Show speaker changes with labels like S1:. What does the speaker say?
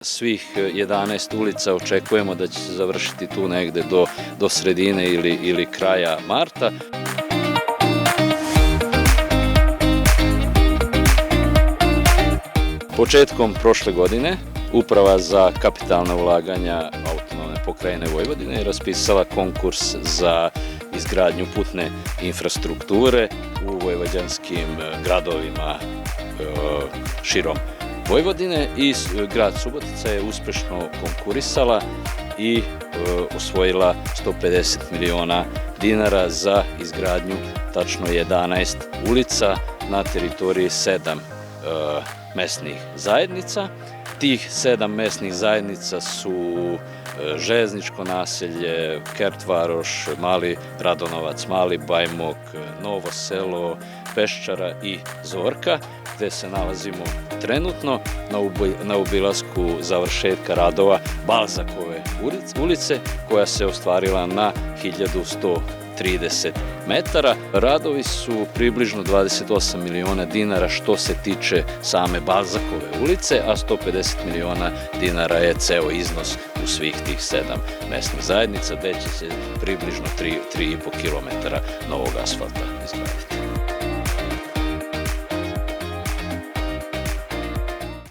S1: Svih 11 ulica očekujemo da će se završiti tu negde do sredine ili kraja marta. Početkom prošle godine Uprava za kapitalna ulaganja Autonomne pokrajine Vojvodine je raspisala konkurs za izgradnju putne infrastrukture u vojvođanskim gradovima širom Vojvodine i grad Subotica je uspešno konkurisala i osvojila 150 miliona dinara za izgradnju tačno 11 ulica na teritoriji 7 mesnih zajednica. Tih 7 mesnih zajednica su Željezničko naselje, Kertvaroš, Mali Radonovac, Mali Bajmok, Novo Selo, Peščara i Zorka, gde se nalazimo trenutno na obilasku završetka radova Balzakove ulice, koja se ostvarila na 1130 metara. Radovi su približno 28 miliona dinara što se tiče same Balzakove ulice, a 150 miliona dinara je ceo iznos u svih tih 7 mesnih zajednica, gde će se približno 3,5 kilometara novog asfalta izgraditi.